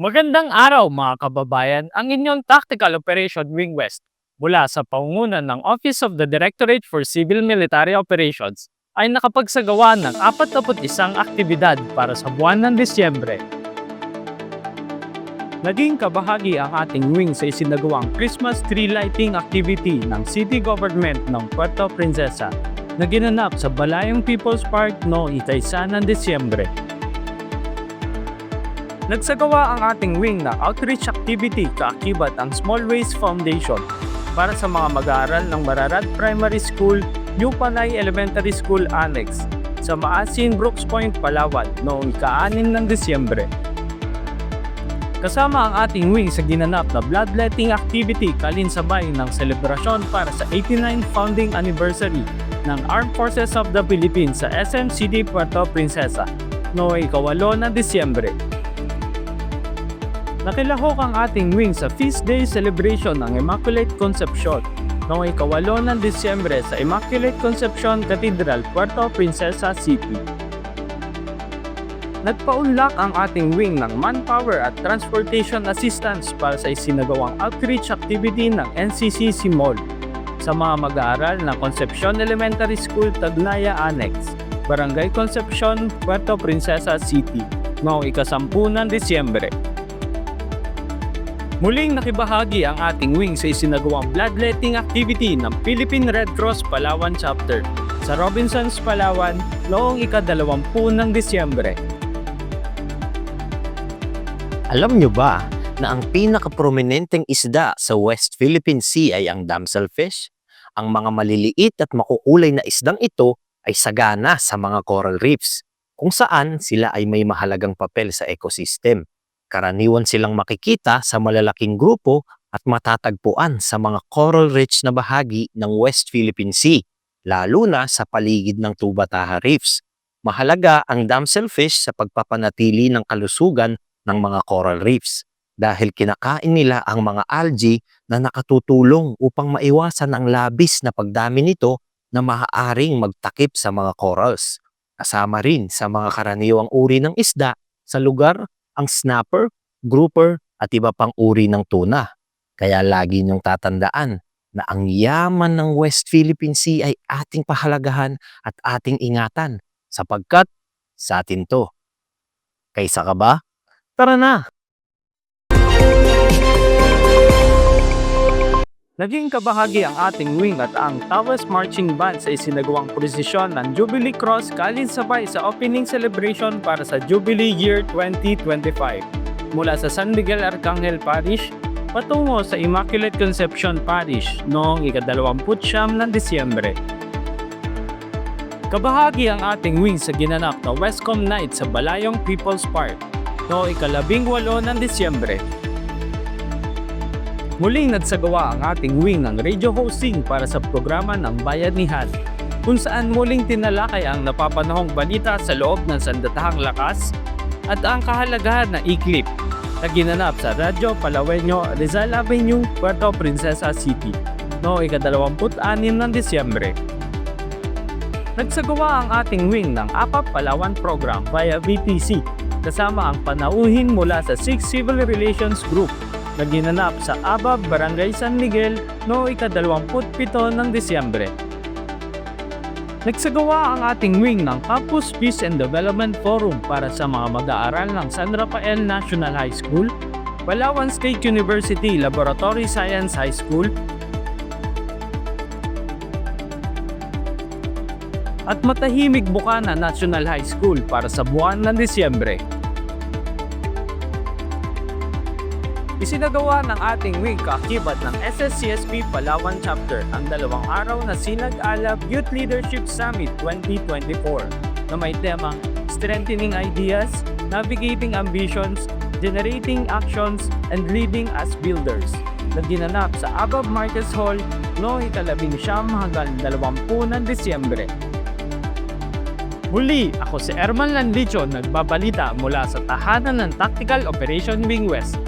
Magandang araw mga kababayan, ang inyong Tactical Operation Wing West mula sa pangunan ng Office of the Directorate for Civil Military Operations ay nakapagsagawa ng 41 aktibidad para sa buwan ng Disyembre. Naging kabahagi ang ating wing sa isinagawang Christmas tree lighting activity ng City Government ng Puerto Princesa na ginanap sa Balayong People's Park noong 13 ng Disyembre. Nagsagawa ang ating wing na outreach activity kaakibat ang Small Ways Foundation para sa mga mag-aaral ng Mararat Primary School, New Panay Elementary School Annex sa Maasin, Brooks Point, Palawan noong ika-6 ng Disyembre. Kasama ang ating wing sa ginanap na bloodletting activity kalinsabay ng selebrasyon para sa 89th founding anniversary ng Armed Forces of the Philippines sa SMCD Puerto Princesa noong ika-8 ng Disyembre. Nakilahok ang ating wing sa Feast Day celebration ng Immaculate Conception noong ika-8 ng Disyembre sa Immaculate Conception Cathedral, Puerto Princesa City. Nagpaunlak ang ating wing ng manpower at transportation assistance para sa isinagawang outreach activity ng NCCC Mall sa mga mag-aaral ng Concepcion Elementary School Tagnaya Annex, Barangay Concepcion, Puerto Princesa City noong ika-10 ng Disyembre. Muling nakibahagi ang ating wing sa isinagawang bloodletting activity ng Philippine Red Cross Palawan Chapter sa Robinsons, Palawan noong ika-20 ng Disyembre. Alam nyo ba na ang pinaka-prominenteng isda sa West Philippine Sea ay ang damselfish? Ang mga maliliit at makukulay na isdang ito ay sagana sa mga coral reefs, kung saan sila ay may mahalagang papel sa ecosystem. Karaniwan silang makikita sa malalaking grupo at matatagpuan sa mga coral-rich na bahagi ng West Philippine Sea, lalo na sa paligid ng Tubataha Reefs. Mahalaga ang damselfish sa pagpapanatili ng kalusugan ng mga coral reefs dahil kinakain nila ang mga algae na nakatutulong upang maiwasan ang labis na pagdami nito na maaaring magtakip sa mga corals. Kasama rin sa mga karaniwang uri ng isda sa lugar ang snapper, grouper at iba pang uri ng tuna. Kaya lagi niyong tatandaan na ang yaman ng West Philippine Sea ay ating pahalagahan at ating ingatan sapagkat sa atin to. Kaysa ka ba? Tara na! Naging kabahagi ang ating wing at ang Tawas Marching Band sa isinagawang prosesyon ng Jubilee Cross kalinsabay sa opening celebration para sa Jubilee Year 2025 mula sa San Miguel Arcangel Parish patungo sa Immaculate Conception Parish noong ika-29 ng Disyembre. Kabahagi ang ating wing sa ginanap na Westcom Night sa Balayong People's Park noong ika-18 ng Disyembre. Muling nagsagawa ang ating wing ng radio hosting para sa programa ng Bayanihan, kung saan muling tinalakay ang napapanahong balita sa loob ng Sandatahang Lakas at ang kahalagahan ng iklip na ginanap sa Radyo Palaweño, Rizal Avenue, Puerto Princesa City noong ika-26 ng Disyembre. Nagsagawa ang ating wing ng APAP Palawan Program via VTC kasama ang panauhin mula sa 6 Civil Relations Group na ginanap sa ABAB Barangay San Miguel noong ika-27 ng Disyembre. Nagsagawa ang ating wing ng Campus Peace and Development Forum para sa mga mag-aaral ng San Rafael National High School, Palawan State University Laboratory Science High School, at Matahimig Bukana National High School para sa buwan ng Disyembre. Isinagawa ng ating wing kaakibat ng SSCSP Palawan Chapter ang 2 araw na Sinag-Alab Youth Leadership Summit 2024 na may temang Strengthening Ideas, Navigating Ambitions, Generating Actions, and Leading as Builders na ginanap sa ABAB Marquez Hall noong ika-19 hanggang 20 ng Disyembre. Muli, ako si Erman Landicho nagbabalita mula sa tahanan ng Tactical Operation Wing West.